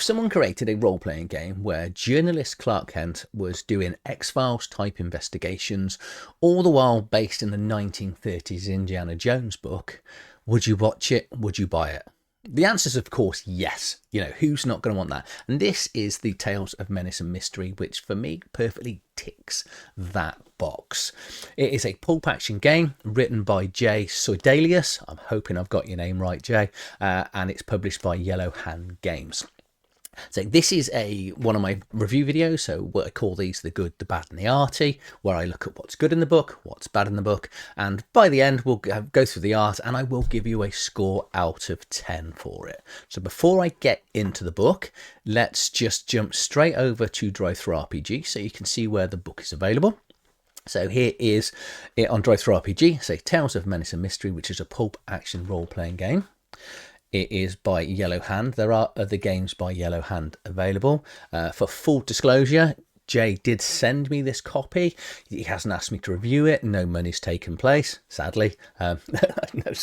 someone created a role-playing game where journalist Clark Kent was doing X-Files type investigations, all the while based in the 1930s Indiana Jones book, would you watch it? Would you buy it? The answer is, of course, yes. You know, who's not going to want that? And this is the Tales of Menace and Mystery, which for me perfectly ticks that box. It is a pulp action game written by Jay Soidelius. I'm hoping I've got your name right, Jay. And it's published by Yellow Hand Games. So this is one of my review videos, so what I call these the good, the bad and the arty, where I look at what's good in the book, what's bad in the book, and by the end we'll go through the art and I will give you a score out of 10 for it. So before I get into the book, let's just jump straight over to DriveThruRPG so you can see where the book is available. So here is it on DriveThruRPG, say Tales of Menace and Mystery, which is a pulp action role-playing game. It is by Yellow Hand. There are other games by Yellow Hand available. For full disclosure, Jay did send me this copy. He hasn't asked me to review it. No money's taken place, sadly. No,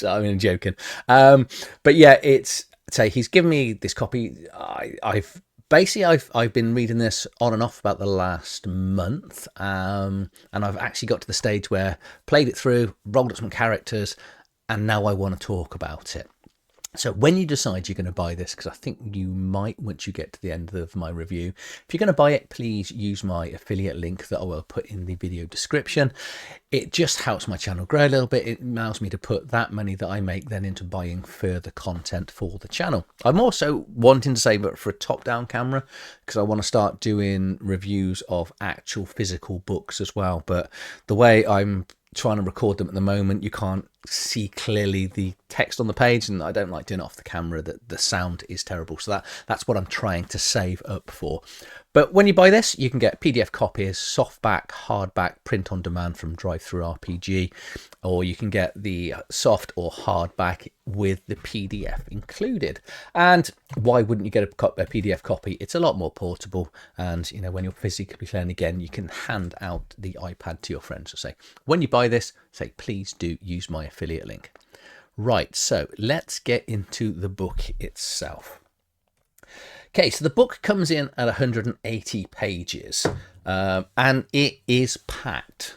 I'm joking. But yeah, he's given me this copy. I've been reading this on and off about the last month, and I've actually got to the stage where played it through, rolled up some characters, and now I want to talk about it. So when you decide you're going to buy this, because I think you might once you get to the end of my review, if you're going to buy it, please use my affiliate link that I will put in the video description. It just helps my channel grow a little bit. It allows me to put that money that I make then into buying further content for the channel. I'm also wanting to save it for a top-down camera because I want to start doing reviews of actual physical books as well. But the way I'm trying to record them at the moment, you can't see clearly the text on the page, and I don't like doing it off the camera. That the sound is terrible, so that's what I'm trying to save up for. But when you buy this, you can get PDF copies, softback, hardback, print on demand from DriveThruRPG, or you can get the soft or hardback with the PDF included. And why wouldn't you get a PDF copy? It's a lot more portable, and you know, when you're physically playing again, you can hand out the iPad to your friends. So say when you buy this, say please do use my affiliate link. Right, so let's get into the book itself. Okay, so the book comes in at 180 pages, and it is packed.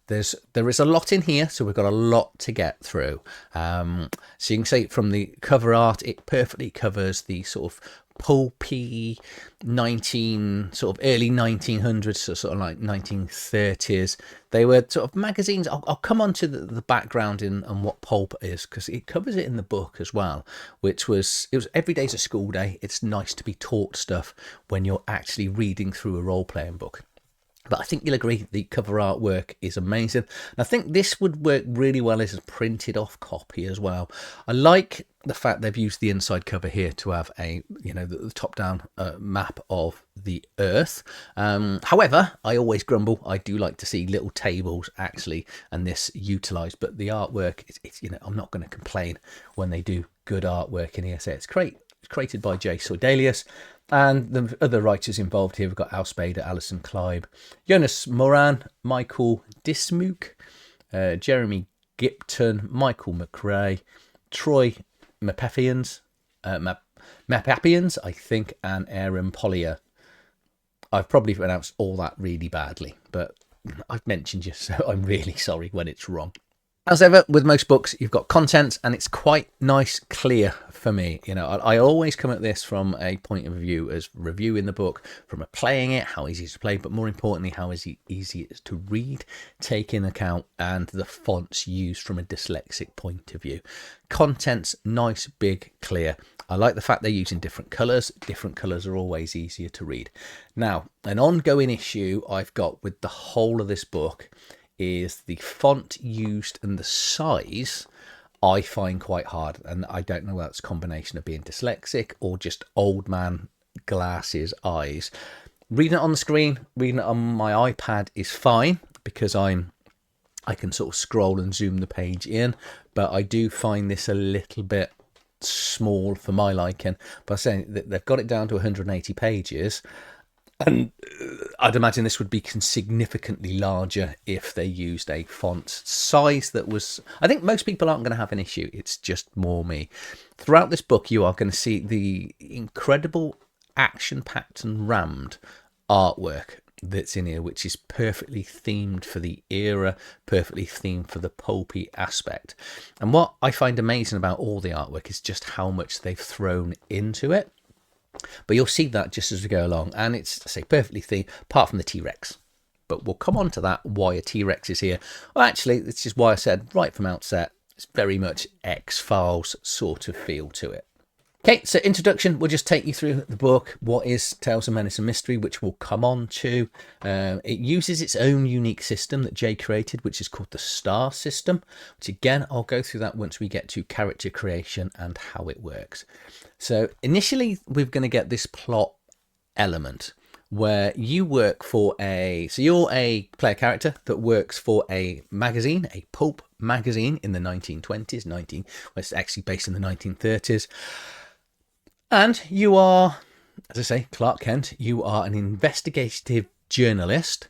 There is a lot in here, so we've got a lot to get through. So you can see from the cover art, it perfectly covers the sort of pulpy sort of early 1900s, so sort of like 1930s. They were sort of magazines. I'll come on to the background and what pulp is, because it covers it in the book as well, it was every day's a school day. It's nice to be taught stuff when you're actually reading through a role-playing book. But I think you'll agree the cover artwork is amazing. And I think this would work really well as a printed off copy as well. I like the fact they've used the inside cover here to have the top down map of the Earth. However, I always grumble. I do like to see little tables actually, and this utilised. But the artwork, I'm not going to complain when they do good artwork in here. So it's great. It's created by Jay Soidelius. And the other writers involved here, we've got Al Spader, Alison Klieb, Jonas Moran, Michael Dismuke, Jeremy Gipton, Michael McRae, Troy Mapapians, I think, and Aaron Pollier. I've probably pronounced all that really badly, but I've mentioned you, so I'm really sorry when it's wrong. As ever, with most books, you've got content, and it's quite nice, clear for me. You know, I always come at this from a point of view as reviewing the book, from a playing it, how easy to play, but more importantly, how easy it is to read, take in account, and the fonts used from a dyslexic point of view. Content's nice, big, clear. I like the fact they're using different colours. Different colours are always easier to read. Now, an ongoing issue I've got with the whole of this book is the font used and the size I find quite hard, and I don't know whether it's a combination of being dyslexic or just old man glasses eyes. Reading it on the screen, reading it on my iPad is fine because I can sort of scroll and zoom the page in, but I do find this a little bit small for my liking. By saying that they've got it down to 180 pages, and I'd imagine this would be significantly larger if they used a font size that was... I think most people aren't going to have an issue. It's just more me. Throughout this book, you are going to see the incredible action-packed and rammed artwork that's in here, which is perfectly themed for the era, perfectly themed for the pulpy aspect. And what I find amazing about all the artwork is just how much they've thrown into it. But you'll see that just as we go along, and it's, I say, perfectly themed, apart from the T-Rex. But we'll come on to that, why a T-Rex is here. Well, actually, this is why I said right from outset, it's very much X-Files sort of feel to it. Okay, so introduction, we'll just take you through the book. What is Tales of Menace and Mystery, which we'll come on to. It uses its own unique system that Jay created, which is called the Star System, which again, I'll go through that once we get to character creation and how it works. So initially, we're going to get this plot element where you work for so you're a player character that works for a magazine, a pulp magazine in the 1920s, well, it's actually based in the 1930s. And you are, as I say, Clark Kent, you are an investigative journalist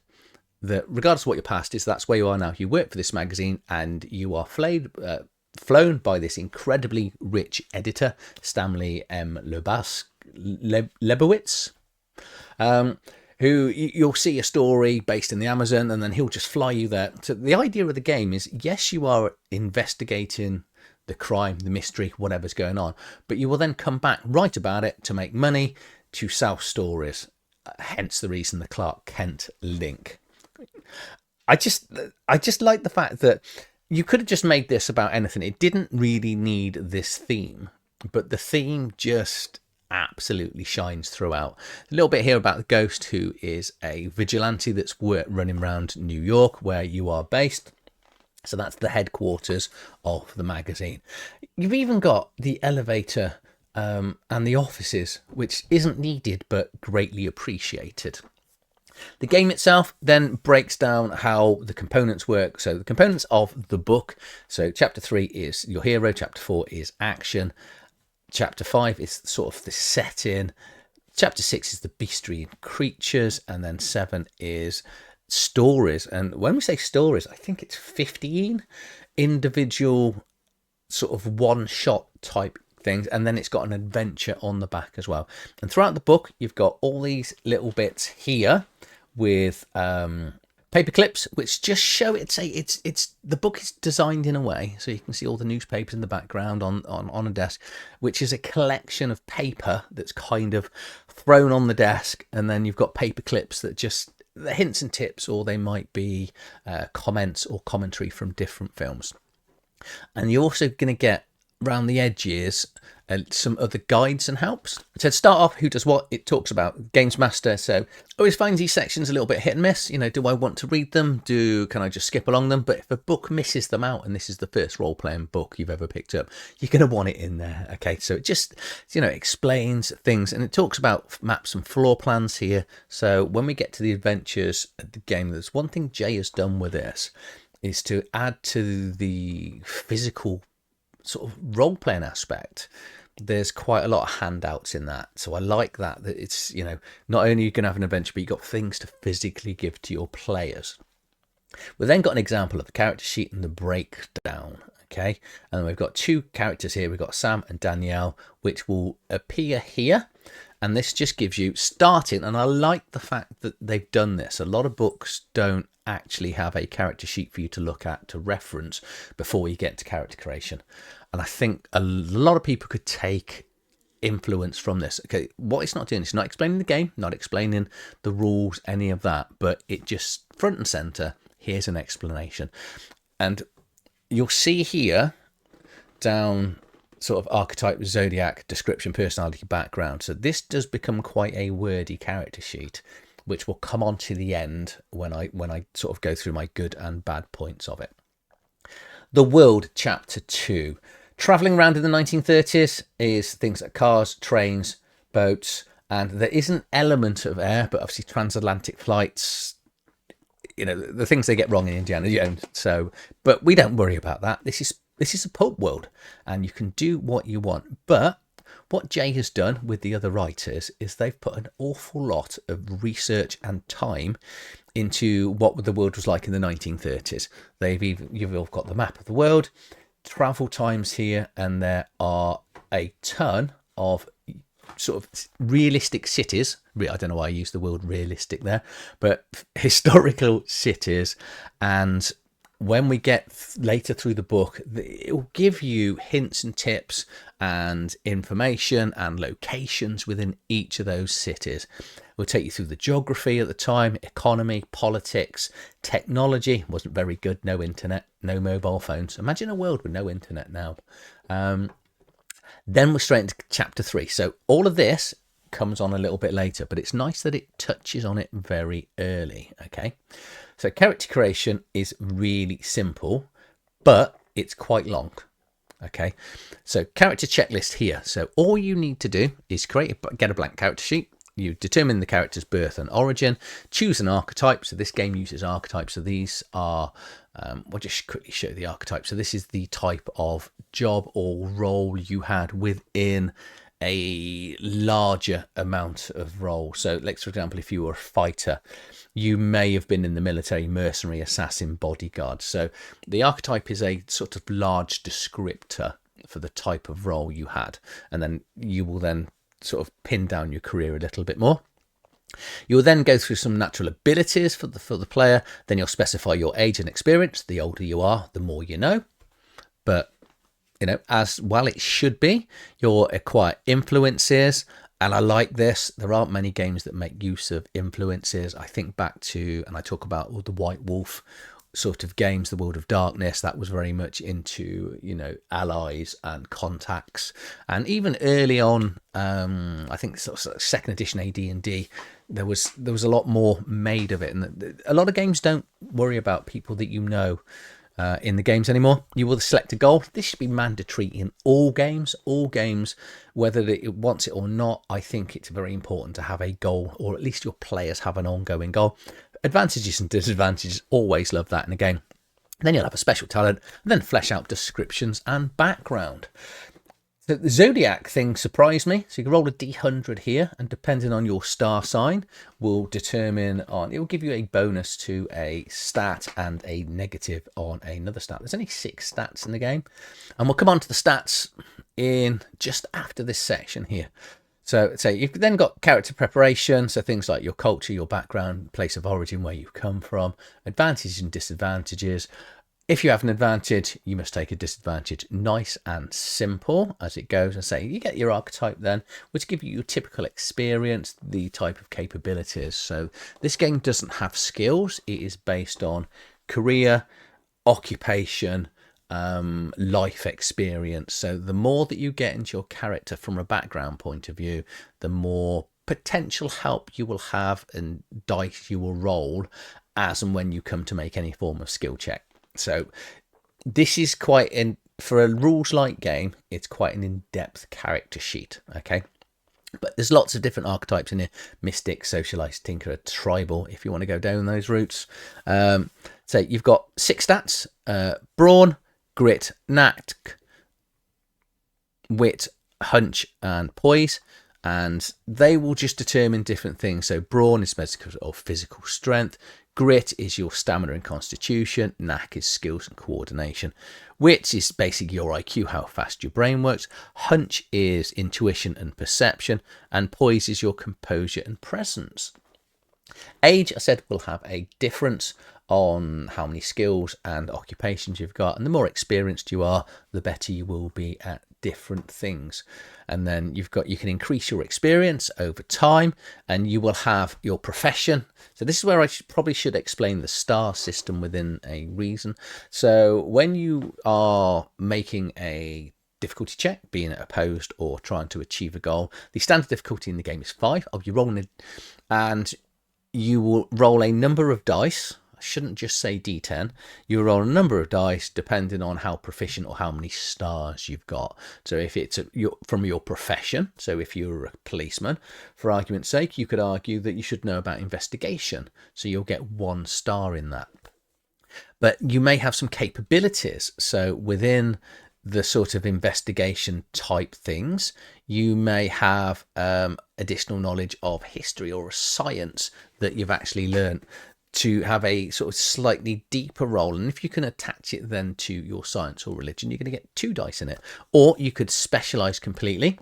that, regardless of what your past is, that's where you are now. You work for this magazine and you are flown by this incredibly rich editor, Stanley M. Lebowitz, who you'll see a story based in the Amazon and then he'll just fly you there. So the idea of the game is, yes, you are investigating the crime, the mystery, whatever's going on, but you will then come back, write about it to make money, to sell stories. Hence the reason the Clark Kent link. I just like the fact that you could have just made this about anything. It didn't really need this theme, but the theme just absolutely shines throughout. A little bit here about the Ghost, who is a vigilante that's running around New York, where you are based. So that's the headquarters of the magazine. You've even got the elevator and the offices, which isn't needed but greatly appreciated. The game itself then breaks down how the components work. So the components of the book. So chapter 3 is your hero. Chapter 4 is action. Chapter 5 is sort of the setting. Chapter 6 is the bestiary and creatures. And then 7 is stories. And when we say stories, I think it's 15 individual sort of one-shot type things, and then it's got an adventure on the back as well. And throughout the book, you've got all these little bits here with paper clips, which just show it's the book is designed in a way so you can see all the newspapers in the background on a desk, which is a collection of paper that's kind of thrown on the desk, and then you've got paper clips that just the hints and tips, or they might be comments or commentary from different films. And you're also going to get around the edges some other guides and helps. So to start off, who does what? It talks about Games Master. So always finds these sections a little bit hit and miss. You know, do I want to read them? Can I just skip along them? But if a book misses them out, and this is the first role-playing book you've ever picked up, you're going to want it in there. Okay, so it just, explains things, and it talks about maps and floor plans here. So when we get to the adventures of the game, there's one thing Jay has done with this, is to add to the physical sort of role-playing aspect. There's quite a lot of handouts in that, so I like that it's, not only are you going to have an adventure, but you've got things to physically give to your players. We've then got an example of the character sheet and the breakdown. Okay, and we've got two characters here. We've got Sam and Danielle, which will appear here, and this just gives you starting. And I like the fact that they've done this. A lot of books don't actually have a character sheet for you to look at, to reference before you get to character creation. And I think a lot of people could take influence from this. Okay, what it's not doing, it's not explaining the game, not explaining the rules, any of that, but it just front and center, here's an explanation. And you'll see here down sort of archetype, zodiac, description, personality, background. So this does become quite a wordy character sheet, which will come on to the end when I sort of go through my good and bad points of it. The World, Chapter 2. Travelling around in the 1930s is things like cars, trains, boats, and there is an element of air, but obviously transatlantic flights, the things they get wrong in Indiana Jones. So, but we don't worry about that. This is a pulp world, and you can do what you want. But what Jay has done with the other writers is they've put an awful lot of research and time into what the world was like in the 1930s. You've all got the map of the world, travel times here, and there are a ton of sort of realistic cities. I don't know why I used the word realistic there, but historical cities. And when we get later through the book, it will give you hints and tips and information and locations within each of those cities. We'll take you through the geography at the time, economy, politics, technology. Wasn't very good. No internet, no mobile phones. Imagine a world with no internet now. Then we're straight into chapter 3. So all of this comes on a little bit later, but it's nice that it touches on it very early. Okay. So character creation is really simple, but it's quite long. Okay. So character checklist here. So all you need to do is get a blank character sheet. You determine the character's birth and origin, choose an archetype. So this game uses archetypes. So these are, we'll just quickly show you the archetype. So this is the type of job or role you had within a larger amount of role. So like, for example, if you were a fighter, you may have been in the military, mercenary, assassin, bodyguard. So the archetype is a sort of large descriptor for the type of role you had. And then you will then sort of pin down your career a little bit more. You'll then go through some natural abilities for the player. Then you'll specify your age and experience. The older you are, the more you know. But, you know, as well it should be. You'll acquire influences. And I like this. There aren't many games that make use of influences. I think back to, and I talk about all the White Wolf sort of games, the World of Darkness, that was very much into, you know, allies and contacts. And even early on, I think sort of second edition AD&D, there was a lot more made of it. And a lot of games don't worry about people that you know in the games anymore. You will select a goal. This should be mandatory in all games, whether it wants it or not. I think it's very important to have a goal, or at least your players have an ongoing goal. Advantages and disadvantages, always love that in a game. Then you'll have a special talent, and then flesh out descriptions and background. The Zodiac thing surprised me. So you can roll a D100 here, and depending on your star sign, will determine on, it will give you a bonus to a stat and a negative on another stat. There's only 6 stats in the game, and we'll come on to the stats in just after this section here. So you've then got character preparation, so things like your culture, your background, place of origin, where you come from, advantages and disadvantages. If you have an advantage, you must take a disadvantage. Nice and simple as it goes. And say you get your archetype then, which give you your typical experience, the type of capabilities. So this game doesn't have skills. It is based on career, occupation, life experience. So the more that you get into your character from a background point of view, the more potential help you will have and dice you will roll as and when you come to make any form of skill check. So this is for a rules light game, it's quite an in-depth character sheet. Okay, but there's lots of different archetypes in here: mystic, socialite, tinkerer, tribal, if you want to go down those routes. So you've got 6 stats: brawn, grit, knack, wit, hunch, and poise. And they will just determine different things. So brawn is measures of physical strength. Grit is your stamina and constitution. Knack is skills and coordination. Wit is basically your IQ, how fast your brain works. Hunch is intuition and perception. And poise is your composure and presence. Age, I said, will have a difference on how many skills and occupations you've got. And the more experienced you are, the better you will be at different things. And then you can increase your experience over time, and you will have your profession. So this is where I probably should explain the star system within a reason. So when you are making a difficulty check, being it opposed or trying to achieve a goal, the standard difficulty in the game is 5. I'll be rolling it, and you will roll a number of dice. I shouldn't just say D10. You roll a number of dice depending on how proficient or how many stars you've got. So if it's from your profession, so if you're a policeman, for argument's sake, you could argue that you should know about investigation. So you'll get 1 star in that. But you may have some capabilities. So within the sort of investigation type things, you may have additional knowledge of history or science that you've actually learned to have a sort of slightly deeper role. And if you can attach it then to your science or religion, you're going to get 2 dice in it. Or you could specialize completely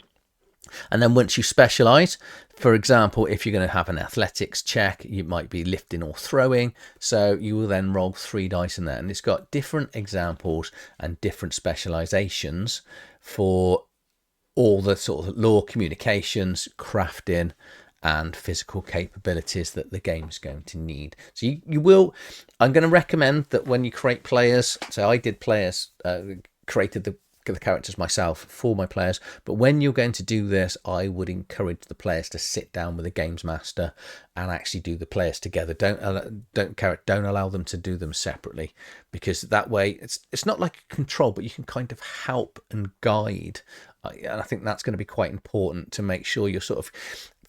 And then once you specialize, for example, if you're going to have an athletics check, you might be lifting or throwing. So you will then roll 3 dice in there. And it's got different examples and different specializations for all the sort of law, communications, crafting, and physical capabilities that the game's going to need. So you will, I'm going to recommend that when you create players, so I did players, created the characters myself for my players, but when you're going to do this, I would encourage the players to sit down with a games master and actually do the players together. Don't allow them to do them separately, because that way it's not like control, but you can kind of help and guide. And I think that's going to be quite important to make sure you're sort of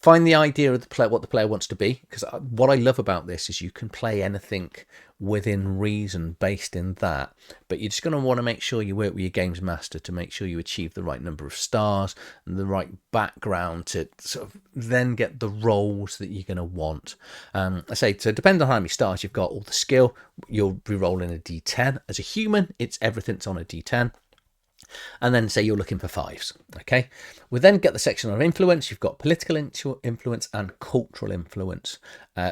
find the idea of the player, what the player wants to be. Because what I love about this is you can play anything within reason based in that, but you're just going to want to make sure you work with your games master to make sure you achieve the right number of stars and the right background to sort of then get the roles that you're going to want. I say, so depending on how many stars you've got, all the skill, you'll be rolling a d10. As a human, it's everything's on a d10. And then say you're looking for 5s. Okay, we then get the section of influence. You've got political influence and cultural influence,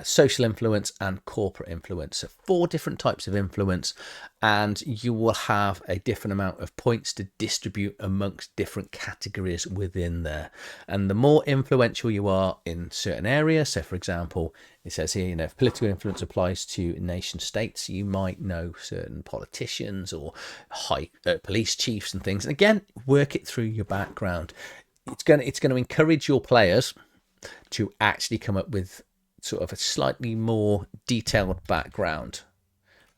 social influence and corporate influence. So 4 different types of influence, and you will have a different amount of points to distribute amongst different categories within there. And the more influential you are in certain areas, so for example, it says here, if political influence applies to nation states, you might know certain politicians or high police chiefs and things. And again, work it through your background. It's going to encourage your players to actually come up with sort of a slightly more detailed background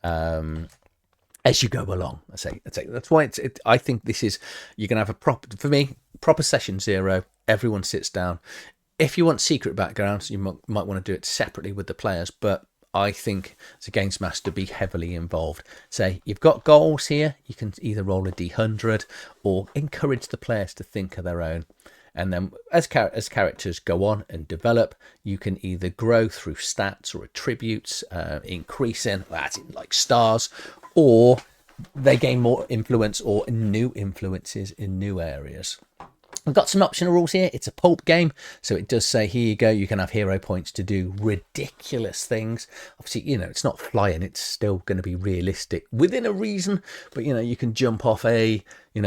as you go along. I say that's why I think this is, you're going to have proper session 0. Everyone sits down. If you want secret backgrounds, you might want to do it separately with the players, but I think as a games master, be heavily involved. Say you've got goals here, you can either roll a d100 or encourage the players to think of their own. And then as characters go on and develop, you can either grow through stats or attributes, increasing, that's like stars, or they gain more influence or new influences in new areas. I've got some optional rules here. It's a pulp game, so it does say, here you go, you can have hero points to do ridiculous things. Obviously, it's not flying, it's still going to be realistic within a reason, but you can jump off a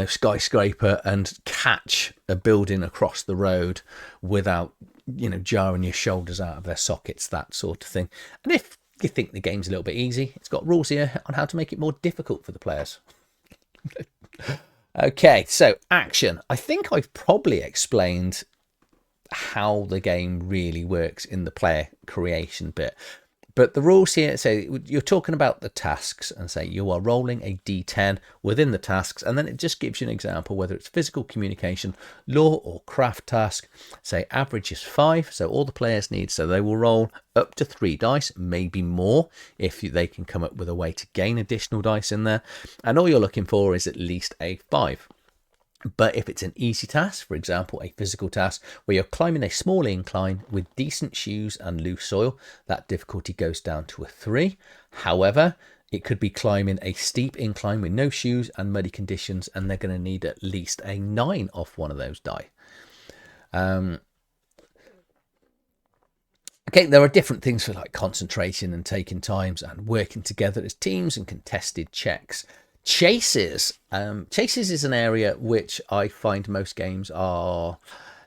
skyscraper and catch a building across the road without jarring your shoulders out of their sockets, that sort of thing. And if you think the game's a little bit easy, it's got rules here on how to make it more difficult for the players. Okay, so action. I think I've probably explained how the game really works in the player creation bit. But the rules here say you're talking about the tasks and say you are rolling a d10 within the tasks, and then it just gives you an example whether it's physical communication, law or craft task. Say average is 5, so all the players need, so they will roll up to 3 dice, maybe more if they can come up with a way to gain additional dice in there, and all you're looking for is at least a 5. But if it's an easy task, for example, a physical task where you're climbing a small incline with decent shoes and loose soil, that difficulty goes down to a 3. However, it could be climbing a steep incline with no shoes and muddy conditions, and they're going to need at least a 9 off one of those die. Okay, there are different things for like concentration and taking times and working together as teams and contested checks. Chases. Chases is an area which I find most games are,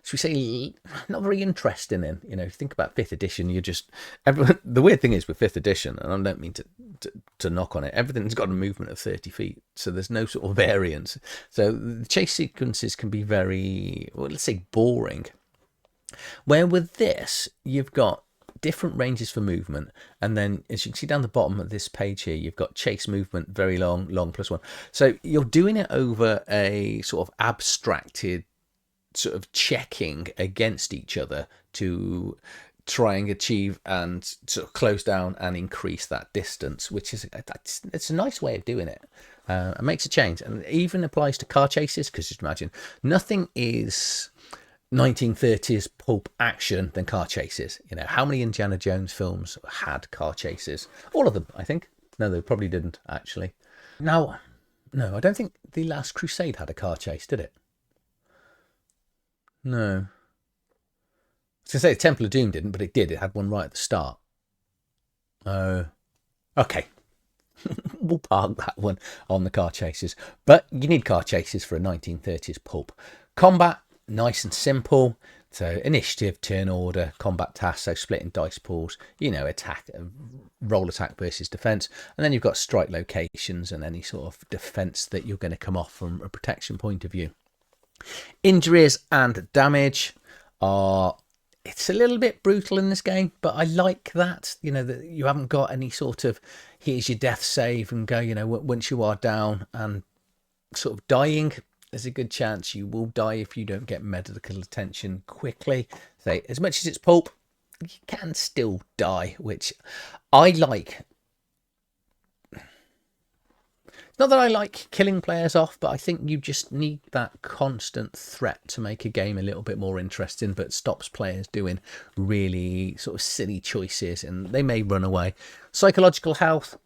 should we say, not very interesting in. If you think about 5th edition, the weird thing is with 5th edition, and I don't mean to knock on it, everything's got a movement of 30 feet, so there's no sort of variance. So the chase sequences can be very, well, let's say boring. Where with this, you've got different ranges for movement, and then as you can see down the bottom of this page here, you've got chase movement, very long +1. So you're doing it over a sort of abstracted sort of checking against each other to try and achieve and sort of close down and increase that distance, which is it's a nice way of doing it. It makes a change, and it even applies to car chases, because just imagine, nothing is 1930s pulp action than car chases. How many Indiana Jones films had car chases? All of them, I think. No, they probably didn't, actually. No, I don't think The Last Crusade had a car chase, did it? No. I was going to say Temple of Doom didn't, but it did. It had one right at the start. Oh. Okay. We'll park that one on the car chases. But you need car chases for a 1930s pulp. Combat, nice and simple. So initiative, turn order, combat tasks, so splitting dice pools, attack, roll attack versus defense. And then you've got strike locations and any sort of defense that you're going to come off from a protection point of view. Injuries and damage are... It's a little bit brutal in this game, but I like that, that you haven't got any sort of, here's your death save and go, once you are down and sort of dying, there's a good chance you will die if you don't get medical attention quickly. So as much as it's pulp, you can still die, which I like. Not that I like killing players off, but I think you just need that constant threat to make a game a little bit more interesting, but stops players doing really sort of silly choices and they may run away. Psychological health.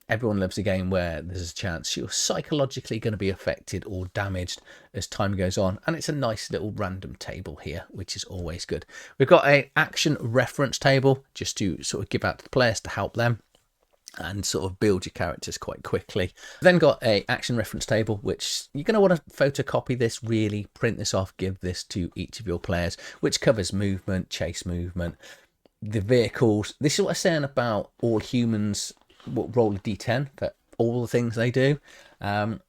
Everyone loves a game where there's a chance you're psychologically going to be affected or damaged as time goes on. And it's a nice little random table here, which is always good. We've got an action reference table just to sort of give out to the players to help them and sort of build your characters quite quickly. Then got a action reference table, which you're going to want to photocopy this, really print this off, give this to each of your players, which covers movement, chase movement, the vehicles. This is what I'm saying about all humans, roll a d10 for all the things they do. And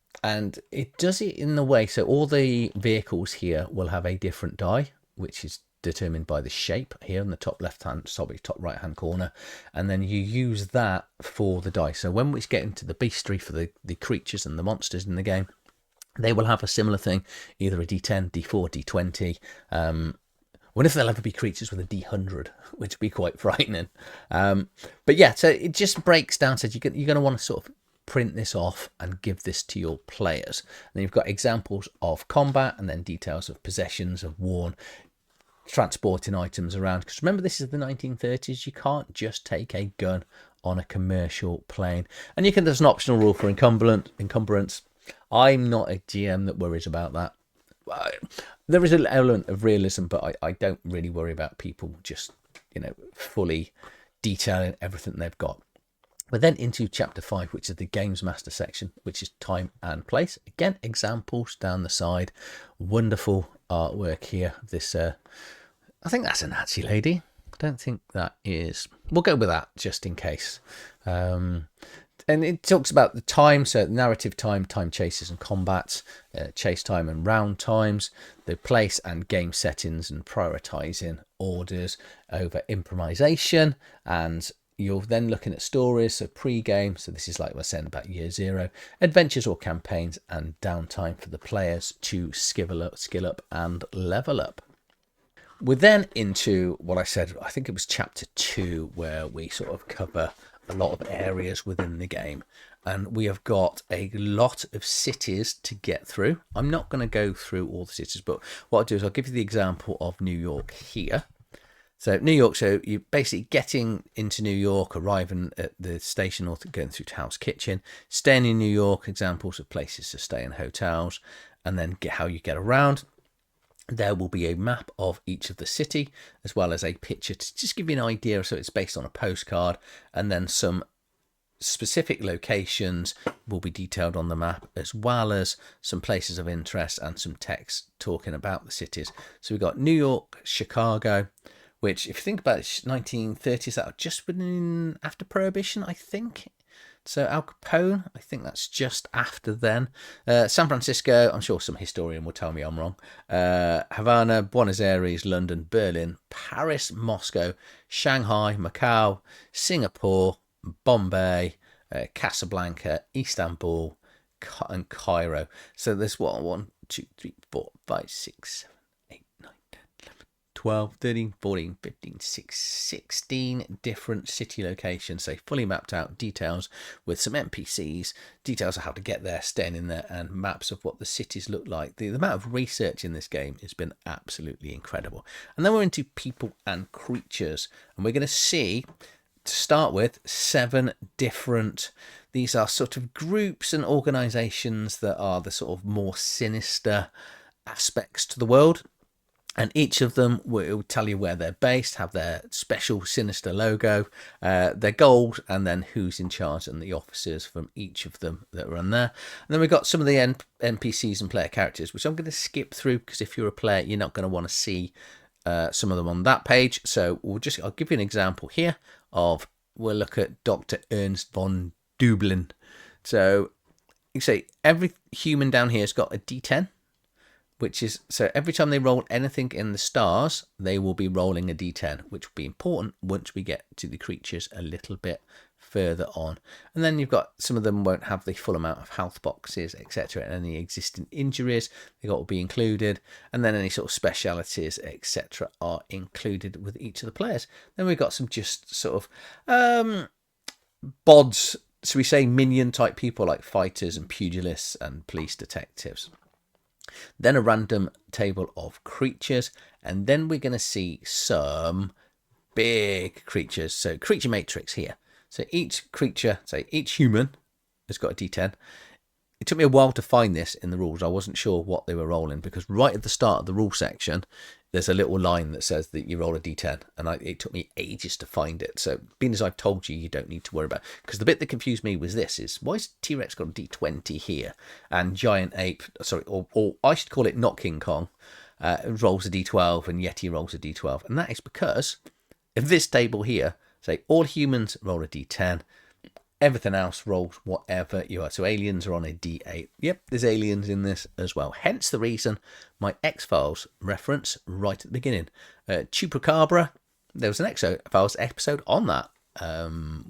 it does it in the way, so all the vehicles here will have a different die, which is determined by the shape here in the top left hand, top right hand corner, and then you use that for the dice. So when we get into the beastry for the creatures and the monsters in the game, they will have a similar thing, either a d10, d4, d20. I wonder if they'll ever be creatures with a d100, which would be quite frightening. But yeah, so it just breaks down. So you're going to want to sort of print this off and give this to your players. And then you've got examples of combat and then details of possessions of worn, transporting items around, because remember this is the 1930s. You can't just take a gun on a commercial plane. And there's an optional rule for encumbrance. I'm not a GM that worries about that. There is an element of realism, but I don't really worry about people just fully detailing everything they've got. We're then into chapter 5, which is the games master section, which is time and place. Again, examples down the side. Wonderful artwork here. This I think that's a Nazi lady. I don't think that is. We'll go with that just in case. And it talks about the time, so narrative time, time chases and combats, chase time and round times, the place and game settings and prioritizing orders over improvisation. And you're then looking at stories, so pre-game, so this is like we're saying about year 0, adventures or campaigns, and downtime for the players to skill up and level up. We're then into what I said, I think it was chapter 2, where we sort of cover a lot of areas within the game. And we have got a lot of cities to get through. I'm not going to go through all the cities, but what I'll do is I'll give you the example of New York here. So New York, so you're basically getting into New York, arriving at the station or going through to Hell's Kitchen, staying in New York, examples of places to stay in hotels, and then how you get around. There will be a map of each of the city, as well as a picture to just give you an idea. So it's based on a postcard, and then some specific locations will be detailed on the map, as well as some places of interest and some text talking about the cities. So we've got New York, Chicago, which, if you think about it, 1930s, that was just been after Prohibition, I think. So Al Capone, I think that's just after then. San Francisco, I'm sure some historian will tell me I'm wrong. Havana, Buenos Aires, London, Berlin, Paris, Moscow, Shanghai, Macau, Singapore, Bombay, Casablanca, Istanbul, and Cairo. So there's 1, 2, 3, 4, 5, 6, 7, 8, 9, 10, 11, 12, 13, 14, 15, 16 different city locations. So fully mapped out details with some NPCs, details of how to get there, staying in there, and maps of what the cities look like. The amount of research in this game has been absolutely incredible. And then we're into people and creatures. And we're going to see, to start with, 7 different, these are sort of groups and organizations that are the sort of more sinister aspects to the world. And each of them will tell you where they're based, have their special sinister logo, their goals, and then who's in charge and the officers from each of them that are on there. And then we've got some of the NPCs and player characters, which I'm going to skip through because if you're a player, you're not going to want to see some of them on that page. So I'll give you an example here of, we'll look at Dr. Ernst von Dublin. So you say every human down here has got a D10. Which is, so every time they roll anything in the stars, they will be rolling a d10, which will be important once we get to the creatures a little bit further on. And then you've got, some of them won't have the full amount of health boxes, etc. And any existing injuries, they got to be included. And then any sort of specialities, etc. are included with each of the players. Then we've got some just sort of bods, so we say minion type people like fighters and pugilists and police detectives. Then a random table of creatures, and then we're going to see some big creatures. So creature matrix here. So each creature, say each human has got a d10. It took me a while to find this in the rules. I wasn't sure what they were rolling because right at the start of the rule section, there's a little line that says that you roll a d10, and it took me ages to find it. So being as I've told you, you don't need to worry about it. Because the bit that confused me was this, is why is T-Rex got a d20 here and Giant Ape, sorry, or I should call it not King Kong, rolls a d12 and Yeti rolls a d12. And that is because if this table here, say all humans roll a d10, everything else rolls whatever you are. So aliens are on a d8. Yep, there's aliens in this as well. Hence the reason my X-Files reference right at the beginning. Chupacabra, there was an X-Files episode on that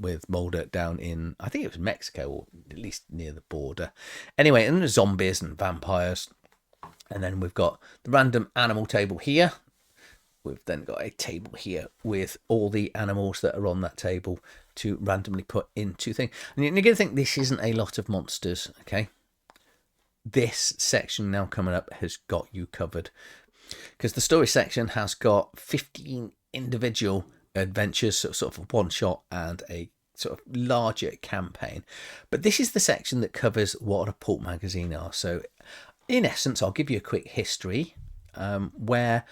with Mulder down in, I think it was Mexico, or at least near the border. Anyway, and there's zombies and vampires. And then we've got the random animal table here. We've then got a table here with all the animals that are on that table to randomly put into things. And you're going to think this isn't a lot of monsters, okay? This section now coming up has got you covered, because the story section has got 15 individual adventures, sort of one shot and a sort of larger campaign. But this is the section that covers what a pulp magazine are. So in essence, I'll give you a quick history where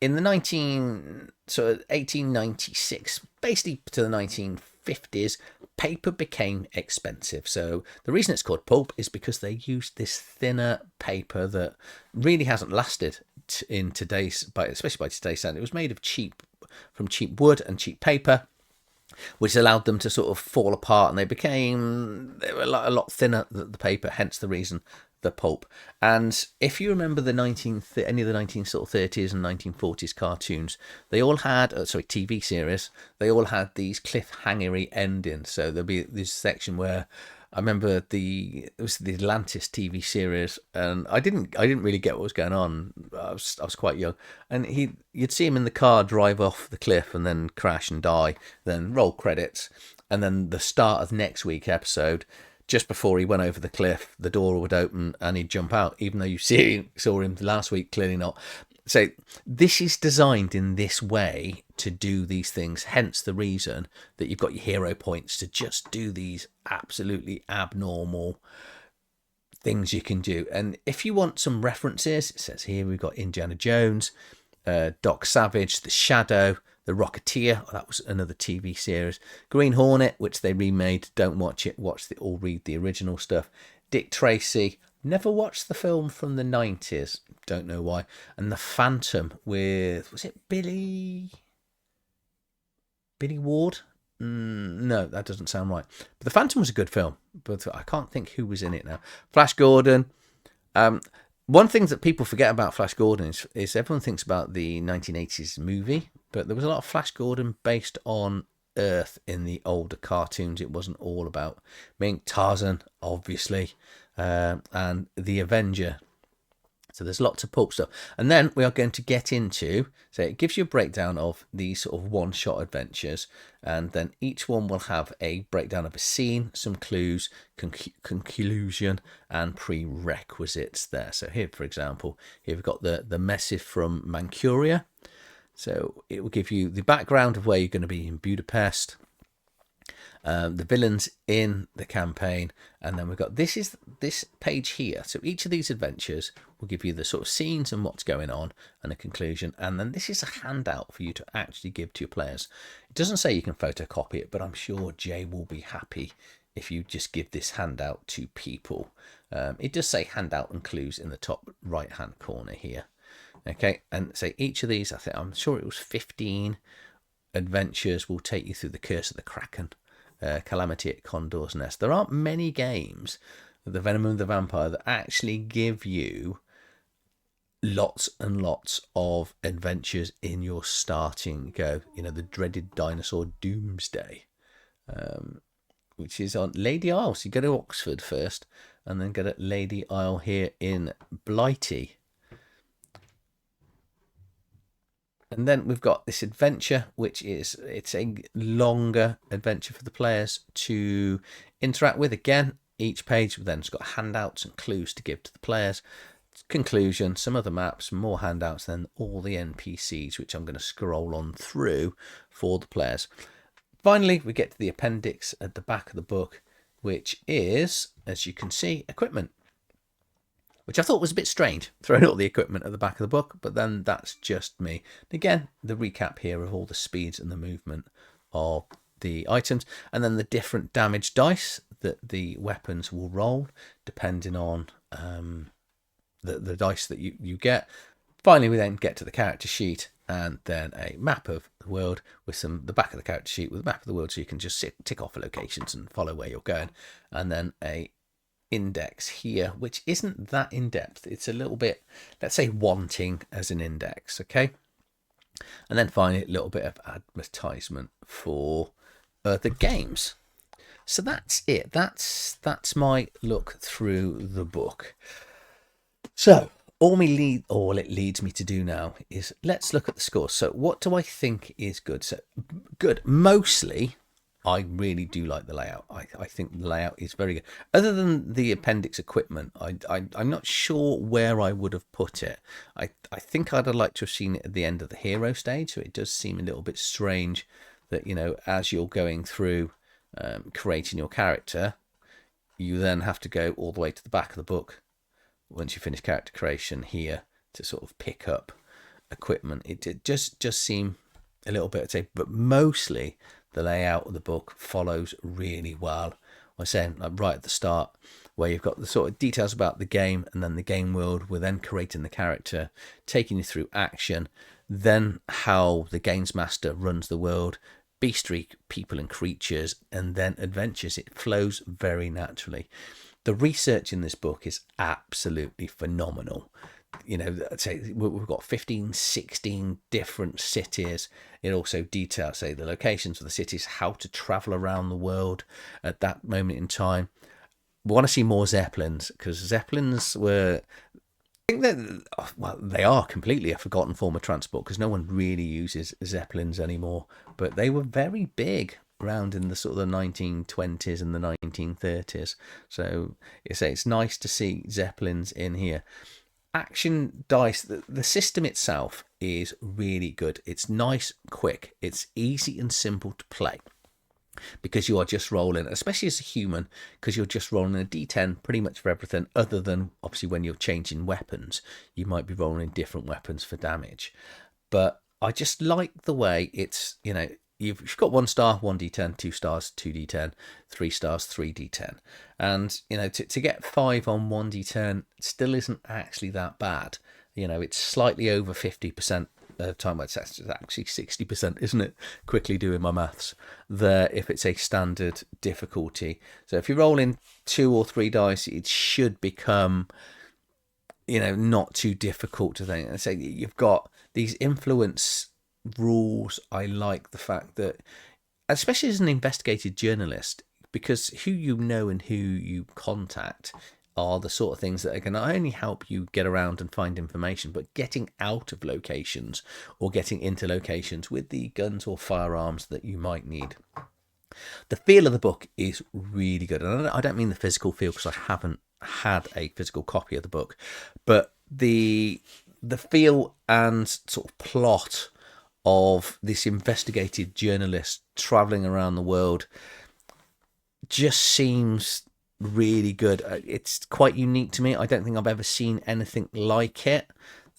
in the 1896, basically to the 1950s, paper became expensive. So the reason it's called pulp is because they used this thinner paper that really hasn't lasted in today's, especially by today's standard. It was made of cheap wood and cheap paper, which allowed them to sort of fall apart, and they were a lot thinner than the paper. Hence the reason the pulp. And if you remember any of the 1930s and 1940s cartoons, they all had TV series, they all had these cliffhangery endings. So there'll be this section where I remember it was the Atlantis TV series, and I didn't really get what was going on. I was quite young, and you'd see him in the car drive off the cliff and then crash and die, then roll credits, and then the start of next week's episode. Just before he went over the cliff, the door would open and he'd jump out, even though you saw him last week, clearly not. So this is designed in this way to do these things, hence the reason that you've got your hero points to just do these absolutely abnormal things you can do. And if you want some references, it says here we've got Indiana Jones, Doc Savage, The Shadow, The Rocketeer, that was another TV series. Green Hornet, which they remade. Don't watch it. Read the original stuff. Dick Tracy. Never watched the film from the 90s. Don't know why. And The Phantom with, was it Billy Ward? No, that doesn't sound right. But The Phantom was a good film, but I can't think who was in it now. Flash Gordon. One thing that people forget about Flash Gordon is everyone thinks about the 1980s movie, but there was a lot of Flash Gordon based on Earth in the older cartoons. It wasn't all about Tarzan, obviously, and the Avenger. So there's lots of pulp stuff. And then we are going to get into, so it gives you a breakdown of these sort of one-shot adventures, and then each one will have a breakdown of a scene, some clues, conclusion, and prerequisites there. So here, for example, here we've got the Missive from Manchuria. So it will give you the background of where you're going to be in Budapest. the villains in the campaign, and then we've got this page here. So each of these adventures will give you the sort of scenes and what's going on and a conclusion, and then this is a handout for you to actually give to your players. It doesn't say you can photocopy it, but I'm sure Jay will be happy if you just give this handout to people. It does say handout and clues in the top right hand corner here. Okay, and say each of these, I'm sure it was 15 adventures, will take you through the Curse of the Kraken, Calamity at Condor's Nest. There aren't many games, the Venom of the Vampire, that actually give you lots and lots of adventures in your starting go. You know, the dreaded dinosaur Doomsday, which is on Lady Isle. So you go to Oxford first and then go to Lady Isle here in Blighty. And then we've got this adventure, which is, it's a longer adventure for the players to interact with. Again, each page then has got handouts and clues to give to the players. Conclusion, some other maps, more handouts, then all the NPCs, which I'm going to scroll on through for the players. Finally, we get to the appendix at the back of the book, which is, as you can see, equipment, which I thought was a bit strange, throwing all the equipment at the back of the book, but then that's just me. Again, the recap here of all the speeds and the movement of the items, and then the different damage dice that the weapons will roll, depending on the dice that you get. Finally, we then get to the character sheet, and then a map of the world with the back of the character sheet with a map of the world, so you can just tick off the locations and follow where you're going, and then a index here, which isn't that in depth. It's a little bit, let's say, wanting as an index. Okay, and then finally a little bit of advertisement for the games. So that's it. That's my look through the book. So all it leads me to do now is let's look at the scores. So what do I think is good? So good, mostly I really do like the layout. I think the layout is very good. Other than the appendix equipment, I'm not sure where I would have put it. I think I'd have liked to have seen it at the end of the hero stage, so it does seem a little bit strange that, you know, as you're going through creating your character, you then have to go all the way to the back of the book once you finish character creation here to sort of pick up equipment. It just seemed a little bit, I'd say, but mostly the layout of the book follows really well. I was saying, like, right at the start, where you've got the sort of details about the game, and then the game world, we're then creating the character, taking you through action, then how the games master runs the world, beastly people and creatures, and then adventures. It flows very naturally. The research in this book is absolutely phenomenal. You know, I'd say we've got 15, 16 different cities. It also details, say, the locations of the cities, how to travel around the world at that moment in time. We want to see more Zeppelins, because Zeppelins were, I think that, well, they are completely a forgotten form of transport, because no one really uses Zeppelins anymore. But they were very big around in the sort of the 1920s and the 1930s. So it's nice to see Zeppelins in here. Action dice, the system itself is really good. It's nice, quick, it's easy and simple to play, because you are just rolling, especially as a human, because you're just rolling a d10 pretty much for everything, other than obviously when you're changing weapons, you might be rolling different weapons for damage. But I just like the way it's, you know, you've got 1 star, 1d10, 2 stars, 2d10, 3 stars, 3d10. And, you know, to get 5 on 1d10 still isn't actually that bad. You know, it's slightly over 50% of the time. It's actually 60%, isn't it? Quickly doing my maths there, if it's a standard difficulty. So if you roll in 2 or 3 dice, it should become, you know, not too difficult to think. I say you've got these influence rules. I like the fact that, especially as an investigative journalist, because who you know and who you contact are the sort of things that are going to not only help you get around and find information, but getting out of locations or getting into locations with the guns or firearms that you might need. The feel of the book is really good, and I don't mean the physical feel, because I haven't had a physical copy of the book, but the feel and sort of plot of this investigative journalist traveling around the world, just seems really good. It's quite unique to me. I don't think I've ever seen anything like it.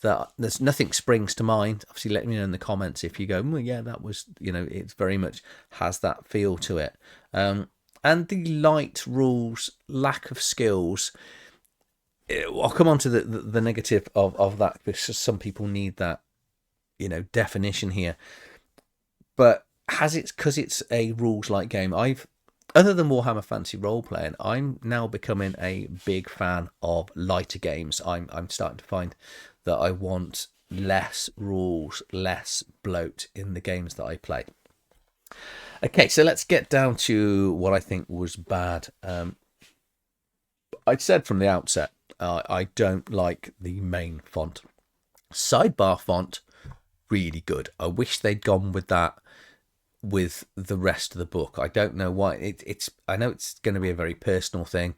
That there's nothing springs to mind. Obviously, let me know in the comments if you go, well, yeah, that was, it's very much has that feel to it. And the light rules, lack of skills. I'll come on to the negative of that, because some people need that, definition here. But because it's a rules light game, other than Warhammer Fantasy Role Playing, I'm now becoming a big fan of lighter games. I'm starting to find that I want less rules, less bloat in the games that I play. Okay, so let's get down to what I think was bad. I'd said from the outset, I don't like the main font. Sidebar font, really good. I wish they'd gone with that with the rest of the book. I don't know why. It's I know it's going to be a very personal thing.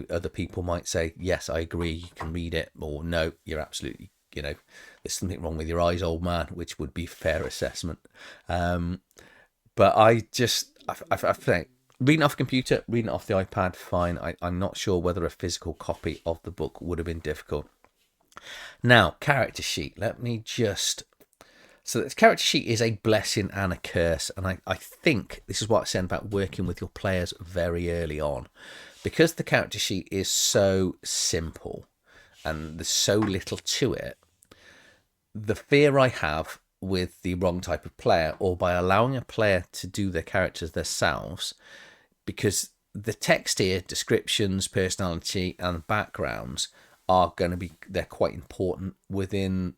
Other people might say, yes, I agree, you can read it, or no, you're absolutely, there's something wrong with your eyes, old man, which would be fair assessment. But I think reading off a computer, reading it off the iPad, fine. I'm not sure whether a physical copy of the book would have been difficult. Now, character sheet. So this character sheet is a blessing and a curse. And I think this is what I said about working with your players very early on. Because the character sheet is so simple and there's so little to it, the fear I have with the wrong type of player, or by allowing a player to do their characters themselves, because the text here, descriptions, personality and backgrounds are going to be, they're quite important within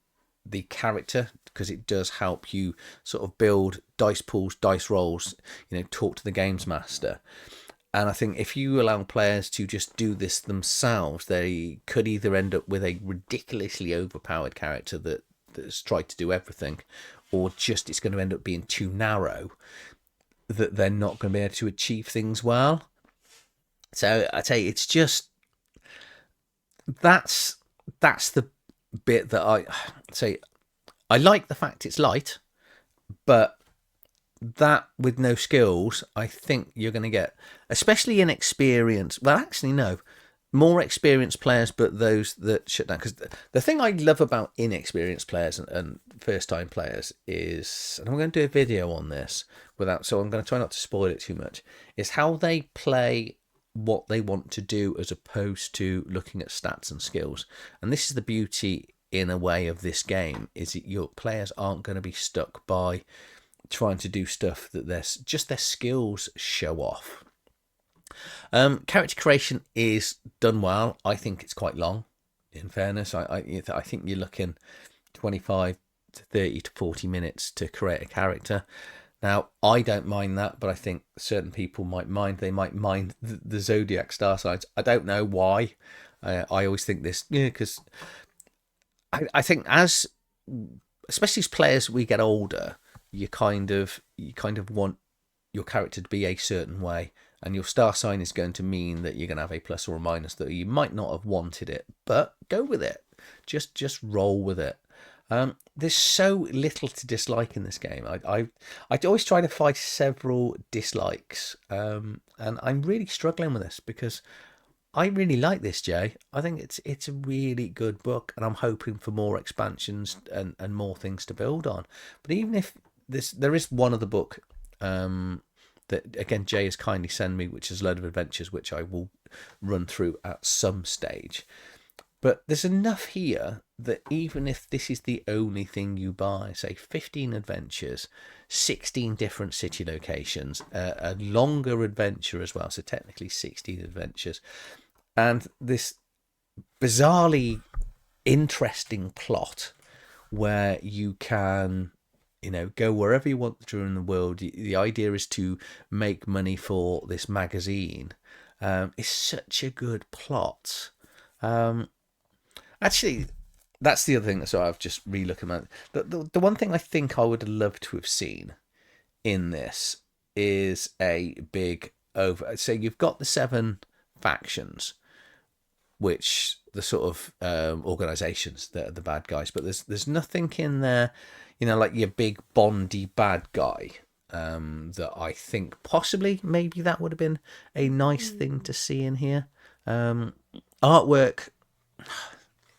the character, because it does help you sort of build dice pools, dice rolls, talk to the games master. And I think if you allow players to just do this themselves, they could either end up with a ridiculously overpowered character that's tried to do everything, or just it's going to end up being too narrow that they're not going to be able to achieve things well. So I tell you, it's just that's the bit that I say. I like the fact it's light, but that with no skills, I think you're going to get, especially inexperienced. Well, actually, no, more experienced players, but those that shut down. Because the thing I love about inexperienced players and first-time players is, and I'm going to do a video on this so I'm going to try not to spoil it too much, is how they play what they want to do as opposed to looking at stats and skills. And this is the beauty, in a way, of this game, is that your players aren't going to be stuck by trying to do stuff that their skills show off. Character creation is done well. I think it's quite long, in fairness. I think you're looking 25 to 30 to 40 minutes to create a character. Now, I don't mind that, but I think certain people might mind. They might mind the zodiac star signs. I don't know why. I always think this, because I think especially as players, we get older, you kind of want your character to be a certain way, and your star sign is going to mean that you're going to have a plus or a minus, that you might not have wanted it, but go with it. Just roll with it. There's so little to dislike in this game. I always try to find several dislikes, and I'm really struggling with this because I really like this, Jay. I think it's a really good book, and I'm hoping for more expansions and more things to build on. But even if there is one other book that, again, Jay has kindly sent me, which is a load of adventures, which I will run through at some stage. But there's enough here that even if this is the only thing you buy, say 15 adventures, 16 different city locations, a longer adventure as well, so technically 16 adventures, and this bizarrely interesting plot where you can, go wherever you want during the world. The idea is to make money for this magazine. It's such a good plot. Actually, that's the other thing. So I've just re-looking at the one thing I think I would have loved to have seen in this is a big over. So you've got the 7 factions, which the sort of organizations that are the bad guys, but there's nothing in there, like your big Bondy bad guy. that I think possibly maybe that would have been a nice thing to see in here. Artwork,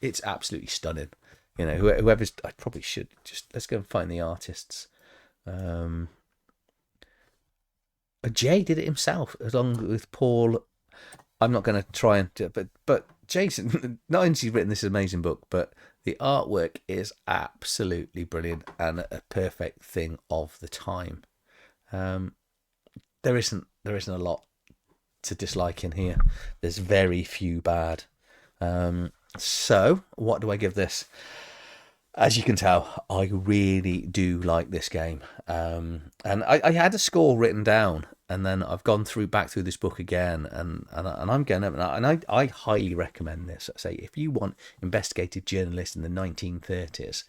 it's absolutely stunning. You know, whoever's, I probably should just, let's go and find the artists. Jay did it himself along with Paul. I'm not going to try and do it, but Jason, not only has he written this amazing book, but the artwork is absolutely brilliant and a perfect thing of the time. There isn't a lot to dislike in here. There's very few bad. So what do I give this? As you can tell, I really do like this game. And I had a score written down, and then I've gone back through this book again, and I'm going up, and I highly recommend this. I say, if you want investigative journalists in the 1930s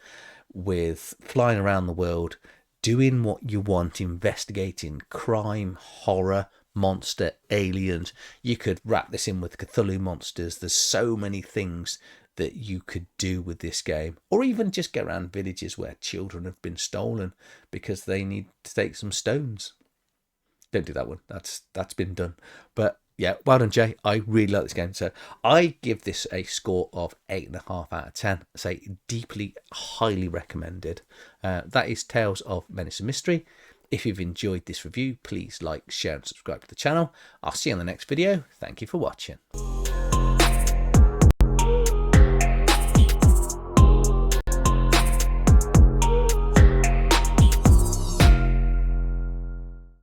with flying around the world, doing what you want, investigating crime, horror, monster, aliens, you could wrap this in with Cthulhu monsters. There's so many things that you could do with this game, or even just go around villages where children have been stolen because they need to take some stones. Don't do that one. That's been done. But yeah, well done, Jay. I really like this game. So I give this a score of 8.5 out of 10. Say deeply, highly recommended. That is Tales of Menace Mystery. If you've enjoyed this review, please like, share and subscribe to the channel. I'll see you on the next video. Thank you for watching.